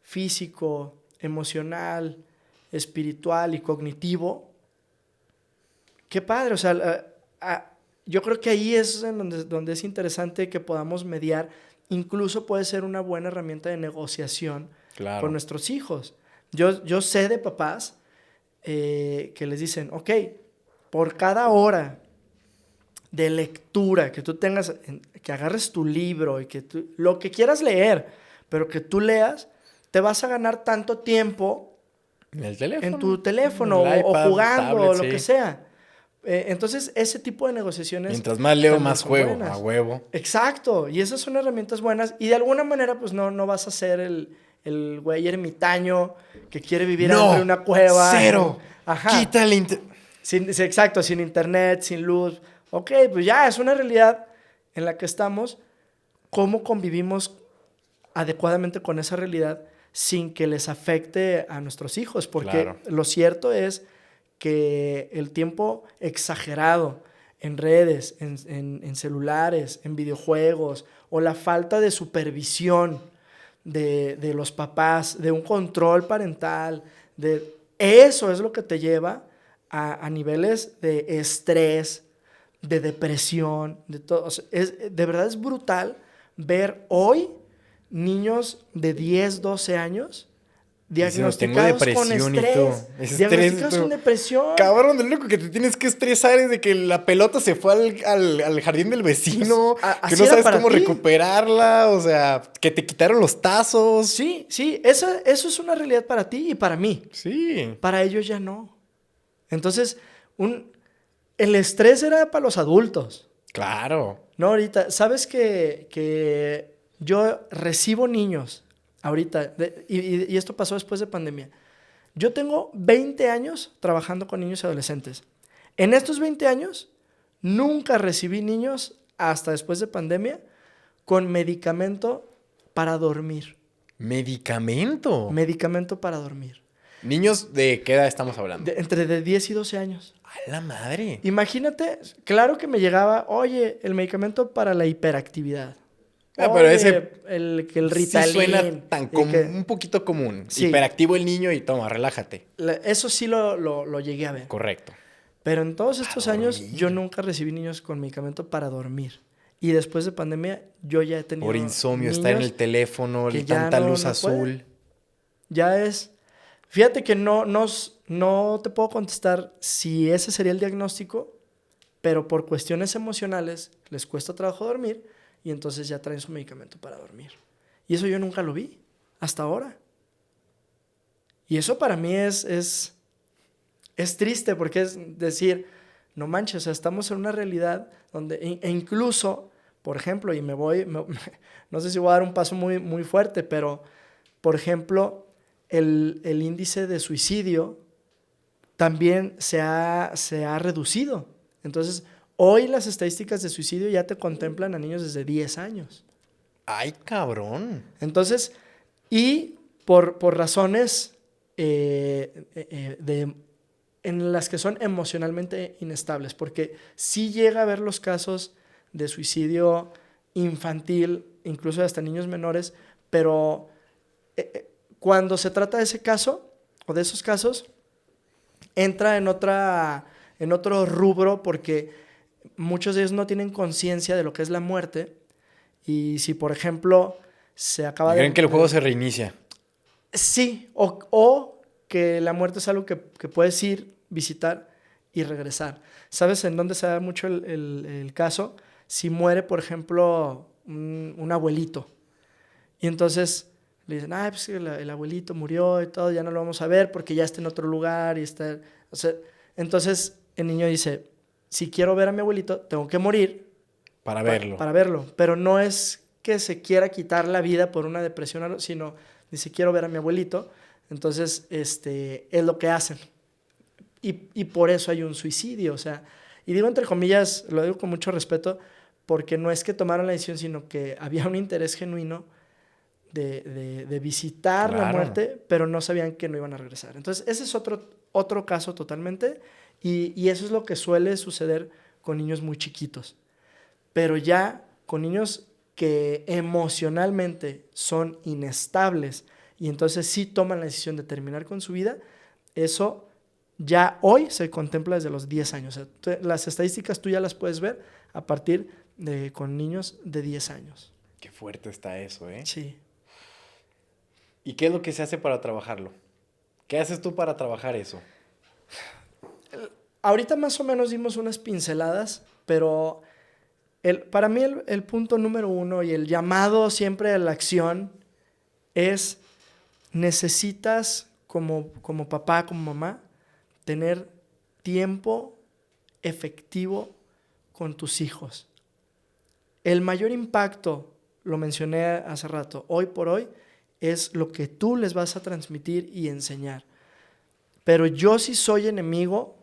físico, emocional, espiritual y cognitivo, qué padre. O sea, yo creo que ahí es en donde es interesante que podamos mediar. Incluso puede ser una buena herramienta de negociación con Claro. nuestros hijos. Yo sé de papás que les dicen, ok, por cada hora de lectura que tú tengas, que agarres tu libro y lo que quieras leer, pero que tú leas, te vas a ganar tanto tiempo En el en teléfono, tu en teléfono el o iPad, jugando tablet, o lo que sí. sea. Entonces, ese tipo de negociaciones Mientras más leo, también más son juego, a buenas. huevo. Exacto, y esas son herramientas buenas y de alguna manera pues no vas a ser el güey ermitaño que quiere vivir adentro de ¡No! una cueva. ¡Cero! Ajá, ¡Quítale! sí, exacto, sin internet, sin luz. Ok, pues ya es una realidad en la que estamos. ¿Cómo convivimos adecuadamente con esa realidad sin que les afecte a nuestros hijos? Porque Claro. lo cierto es que el tiempo exagerado en redes, en celulares, en videojuegos, o la falta de supervisión de los papás, de un control parental, eso es lo que te lleva a niveles de estrés, de depresión, de todo. O sea, de verdad es brutal ver hoy niños de 10, 12 años Diciendo, tengo diagnosticados con depresión y tú. estrés, Es estrés y diagnosticados con tú. depresión. Cabrón, lo único que te tienes que estresar es de que la pelota se fue al jardín del vecino, que Así no era sabes para cómo ti. recuperarla, o sea, que te quitaron los tazos. Sí, sí, eso es una realidad para ti y para mí. Sí, Para ellos ya no. Entonces, el estrés era para los adultos. claro. No, ahorita, ¿sabes que yo recibo niños ahorita? Y esto pasó después de pandemia. Yo tengo 20 años trabajando con niños y adolescentes. En estos 20 años, nunca recibí niños, hasta después de pandemia, con medicamento para dormir. Medicamento. Medicamento para dormir. Niños, ¿de qué edad estamos hablando? Entre de 10 y 12 años. A la madre. Imagínate, claro que me llegaba, oye, el medicamento para la hiperactividad. Ah, pero Oye, ese el sí Ritalin. suena tan y que- un poquito común. Sí. Hiperactivo el niño y toma, relájate. Eso sí lo llegué a ver. Correcto. Pero en todos estos años dormir. yo nunca recibí niños con medicamento para dormir. Y después de pandemia yo ya he tenido Por insomnio, estar en el niños teléfono, que ya tanta no- luz no azul. pueden. Ya es... Fíjate que no te puedo contestar si ese sería el diagnóstico, pero por cuestiones emocionales les cuesta trabajo dormir y entonces ya traen su medicamento para dormir. Y eso yo nunca lo vi hasta ahora. Y eso para mí es triste porque es decir, no manches, o sea, estamos en una realidad donde, e incluso, por ejemplo, y no sé si voy a dar un paso muy, muy fuerte, pero, por ejemplo, el índice de suicidio también se ha reducido. Entonces, hoy las estadísticas de suicidio ya te contemplan a niños desde 10 años. Ay, cabrón. Entonces, y por razones de en las que son emocionalmente inestables, porque sí llega a haber los casos de suicidio infantil, incluso hasta niños menores, pero cuando se trata de ese caso o de esos casos, entra en otro rubro porque muchos de ellos no tienen conciencia de lo que es la muerte y si, por ejemplo, se acaba ¿Creen que el juego se reinicia? Sí, o que la muerte es algo que puedes ir, visitar y regresar. ¿Sabes en dónde se da mucho el caso? Si muere, por ejemplo, un abuelito. Y entonces le dicen, pues el abuelito murió y todo, ya no lo vamos a ver porque ya está en otro lugar y está... O sea, entonces el niño dice, si quiero ver a mi abuelito, tengo que morir para verlo. Para verlo. Pero no es que se quiera quitar la vida por una depresión, sino dice, quiero ver a mi abuelito. Entonces, es lo que hacen. Y por eso hay un suicidio. O sea, y digo entre comillas, lo digo con mucho respeto, porque no es que tomaron la decisión, sino que había un interés genuino de visitar la muerte, pero no sabían que no iban a regresar. Entonces, ese es otro caso totalmente, y eso es lo que suele suceder con niños muy chiquitos. Pero ya con niños que emocionalmente son inestables y entonces sí toman la decisión de terminar con su vida, eso ya hoy se contempla desde los 10 años. O sea, las estadísticas tú ya las puedes ver a partir de con niños de 10 años. Qué fuerte está eso, ¿eh? Sí. ¿Y qué es lo que se hace para trabajarlo? ¿Qué haces tú para trabajar eso? Ahorita más o menos dimos unas pinceladas, pero para mí el punto número 1 y el llamado siempre a la acción es necesitas como papá, como mamá, tener tiempo efectivo con tus hijos. El mayor impacto, lo mencioné hace rato, hoy por hoy, es lo que tú les vas a transmitir y enseñar. Pero yo sí soy enemigo,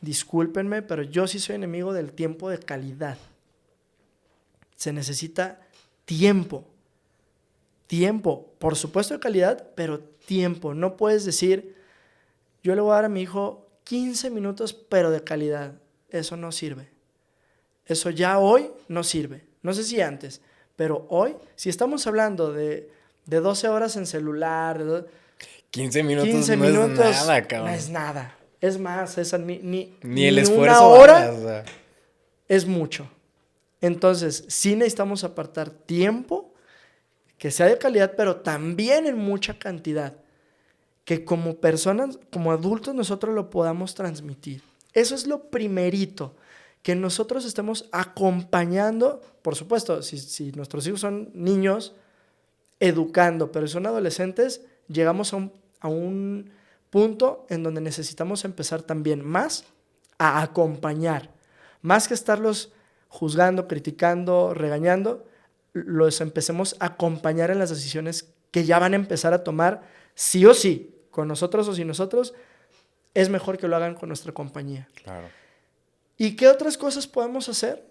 discúlpenme, pero yo sí soy enemigo del tiempo de calidad. Se necesita tiempo. Tiempo, por supuesto de calidad, pero tiempo. No puedes decir, yo le voy a dar a mi hijo 15 minutos, pero de calidad. Eso no sirve. Eso ya hoy no sirve. No sé si antes, pero hoy, si estamos hablando de 12 horas en celular, 15 minutos, 15 no minutos es nada, cabrón. no es nada. Es más, ni el esfuerzo una hora o sea, es mucho. Entonces, sí necesitamos apartar tiempo que sea de calidad, pero también en mucha cantidad. Que como personas, como adultos, nosotros lo podamos transmitir. Eso es lo primerito. Que nosotros estemos acompañando, por supuesto, si nuestros hijos son niños, educando, pero si son adolescentes, llegamos a un punto en donde necesitamos empezar también más a acompañar. Más que estarlos juzgando, criticando, regañando, los empecemos a acompañar en las decisiones que ya van a empezar a tomar sí o sí, con nosotros o sin nosotros, es mejor que lo hagan con nuestra compañía. Claro. ¿Y qué otras cosas podemos hacer?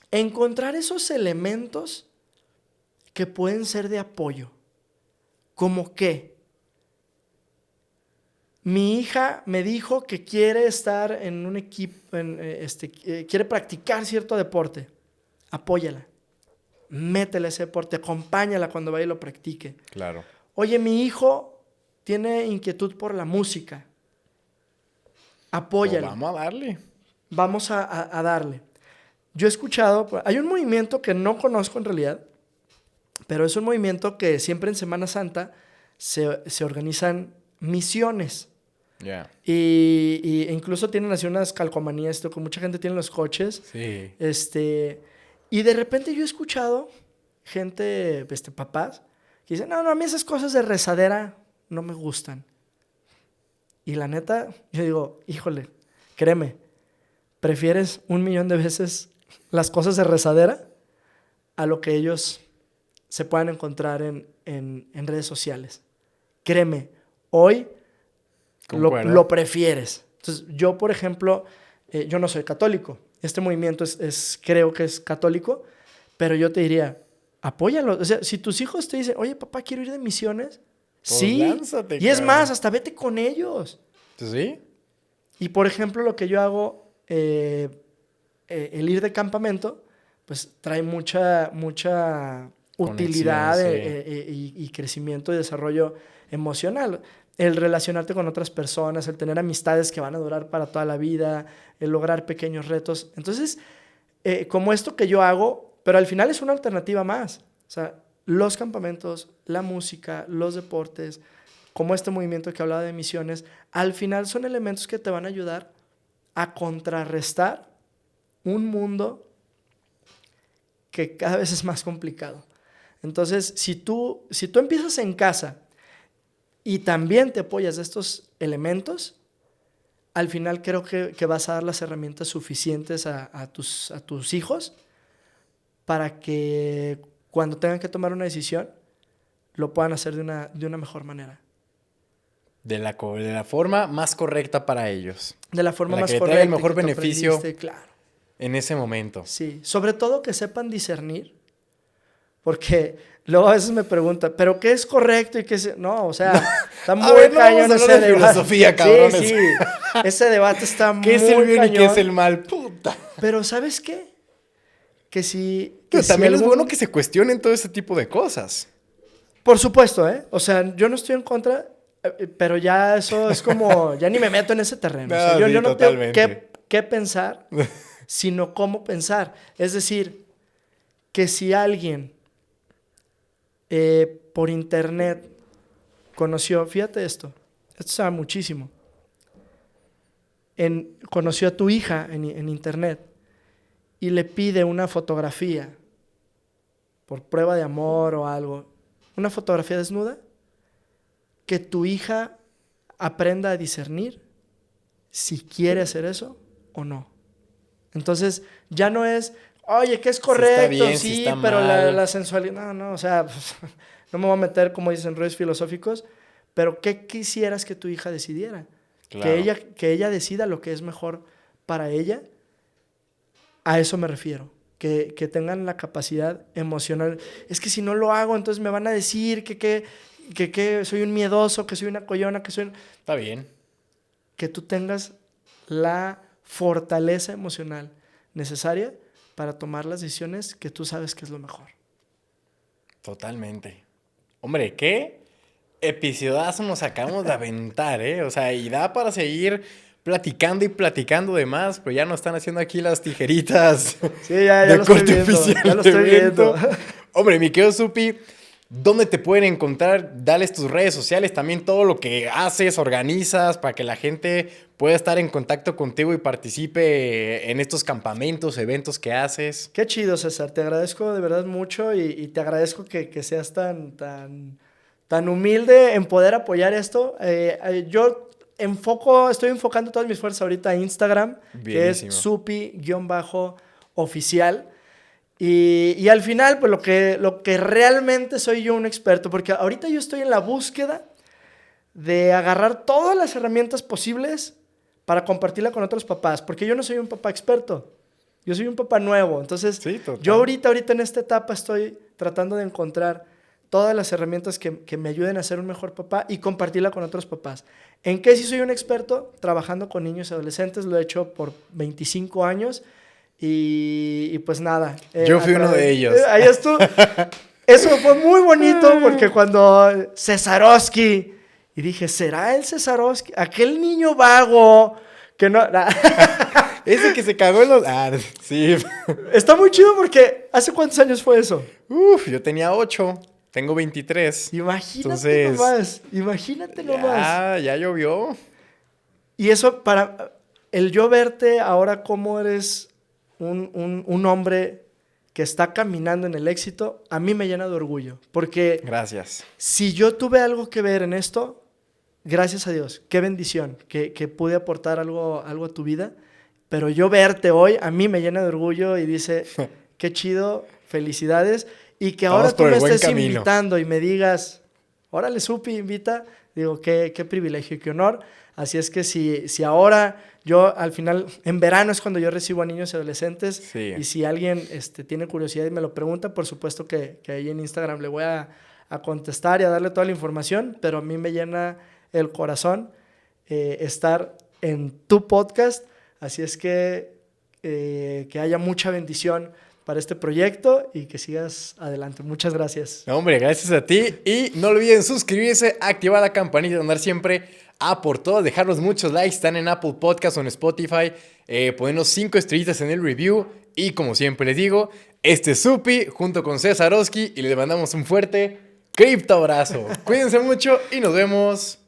Encontrar esos elementos que pueden ser de apoyo. ¿Cómo qué? Mi hija me dijo que quiere estar en un equipo, quiere practicar cierto deporte. Apóyala. Métele ese deporte, acompáñala cuando vaya y lo practique. Claro. Oye, mi hijo tiene inquietud por la música. Apóyala. Pues vamos a darle. Vamos a darle. Yo he escuchado, hay un movimiento que no conozco en realidad, pero es un movimiento que siempre en Semana Santa se organizan misiones. Yeah. Y incluso tienen así unas calcomanías, que mucha gente tiene en los coches. Sí. Y de repente yo he escuchado gente, papás, que dicen, no, a mí esas cosas de rezadera no me gustan. Y la neta, yo digo, híjole, créeme, prefieres 1,000,000 de veces las cosas de rezadera a lo que ellos se puedan encontrar en redes sociales. Créeme, hoy lo prefieres. Entonces, yo, por ejemplo, yo no soy católico. Este movimiento creo que es católico, pero yo te diría, apóyalo. O sea, si tus hijos te dicen, oye, papá, quiero ir de misiones, pues sí. lánzate, Y es más, hasta vete con ellos. ¿Sí? Y por ejemplo, lo que yo hago, el ir de campamento, pues trae mucha Conexión, utilidad sí. y crecimiento y desarrollo emocional. El relacionarte con otras personas, el tener amistades que van a durar para toda la vida, el lograr pequeños retos. Entonces, como esto que yo hago, pero al final es una alternativa más. O sea, los campamentos, la música, los deportes, como este movimiento que hablaba de misiones, al final son elementos que te van a ayudar a contrarrestar un mundo que cada vez es más complicado. Entonces, si tú empiezas en casa y también te apoyas de estos elementos, al final creo que vas a dar las herramientas suficientes a tus hijos para que cuando tengan que tomar una decisión, lo puedan hacer de una mejor manera. De la forma más correcta para ellos. De la forma La más que le traiga el correcta mejor que tú beneficio aprendiste, claro. en ese momento. Sí, sobre todo que sepan discernir, porque luego a veces me preguntan, ¿pero qué es correcto y qué es...? No, o sea, está muy ver, no cañón vamos a ese hablar de debate. filosofía, cabrones. Sí, ese debate está muy ¿Qué es el bien cañón. y qué es el mal? Puta. Pero ¿sabes qué? Que si... Pero si también es algún... bueno que se cuestionen todo ese tipo de cosas. Por supuesto, ¿eh? O sea, yo no estoy en contra, pero ya eso es como... Ya ni me meto en ese terreno. O sea, No, yo, sí, yo no tengo totalmente. qué pensar, sino cómo pensar. Es decir, que si alguien por internet conoció, fíjate esto sabe muchísimo, conoció a tu hija en internet y le pide una fotografía por prueba de amor o algo, una fotografía desnuda, que tu hija aprenda a discernir si quiere hacer eso o no. Entonces, ya no es, oye, que es correcto, Si está bien, sí, si está pero mal. la sensualidad, no, o sea, no me voy a meter, como dicen, rollos filosóficos, pero ¿qué quisieras que tu hija decidiera? Claro. Que ella decida lo que es mejor para ella. A eso me refiero. Que tengan la capacidad emocional. Es que si no lo hago, entonces me van a decir que soy un miedoso, que soy una collona, que soy... Está bien. Que tú tengas la fortaleza emocional necesaria para tomar las decisiones que tú sabes que es lo mejor. Totalmente. Hombre, ¿qué episodazo nos acabamos de aventar, eh? O sea, y da para seguir platicando y platicando de más, pero ya nos están haciendo aquí las tijeritas Sí, ya de lo estoy corte viendo. oficial Ya lo de estoy evento. viendo. Hombre, mi querido Supi, ¿dónde te pueden encontrar? Dales tus redes sociales, también todo lo que haces, organizas, para que la gente pueda estar en contacto contigo y participe en estos campamentos, eventos que haces. Qué chido, César. Te agradezco de verdad mucho y te agradezco que seas tan humilde en poder apoyar esto. Yo estoy enfocando todas mis fuerzas ahorita a Instagram, que es Bienísimo. supi_oficial. Y al final, pues lo que realmente soy yo un experto, porque ahorita yo estoy en la búsqueda de agarrar todas las herramientas posibles para compartirla con otros papás, porque yo no soy un papá experto, yo soy un papá nuevo. Entonces, Sí, total. yo ahorita en esta etapa estoy tratando de encontrar todas las herramientas que me ayuden a ser un mejor papá y compartirla con otros papás. ¿En qué sí soy un experto? Trabajando con niños y adolescentes, lo he hecho por 25 años y pues nada. Yo fui uno de ellos. Ahí estuvo. Eso fue muy bonito porque cuando Cesarowski, y dije, ¿será el Cesarowski? Aquel niño vago que no... Ese que se cagó en los... Ah, sí. Está muy chido porque ¿hace cuántos años fue eso? Uf, yo tenía 8, tengo 23. Imagínate nomás. Ya llovió. Y eso para el yo verte ahora como eres un hombre que está caminando en el éxito, a mí me llena de orgullo. Porque Gracias. si yo tuve algo que ver en esto, gracias a Dios, qué bendición que pude aportar algo a tu vida. Pero yo verte hoy, a mí me llena de orgullo y dice, qué chido, felicidades. Y que ahora Vamos tú por el me buen estés camino. invitando y me digas, órale, Supi, invita. Digo, qué privilegio y qué honor. Así es que si ahora yo al final, en verano es cuando yo recibo a niños y adolescentes. Sí. Y si alguien tiene curiosidad y me lo pregunta, por supuesto que ahí en Instagram le voy a contestar y a darle toda la información. Pero a mí me llena el corazón estar en tu podcast. Así es que haya mucha bendición para este proyecto y que sigas adelante. Muchas gracias. No, hombre, gracias a ti. Y no olviden suscribirse, activar la campanita, andar siempre a por todas, dejarnos muchos likes. Están en Apple Podcast o en Spotify. Ponernos 5 estrellitas en el review. Y como siempre les digo, este es Supi junto con César Oski y les mandamos un fuerte cripto abrazo. Cuídense mucho y nos vemos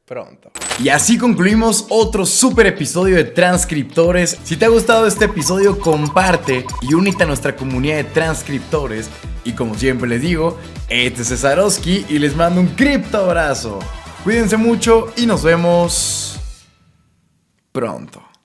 pronto. Y así concluimos otro super episodio de Transcriptores. Si te ha gustado este episodio, comparte y únete a nuestra comunidad de transcriptores. Y como siempre les digo, este es César Oski y les mando un cripto abrazo. Cuídense mucho y nos vemos pronto.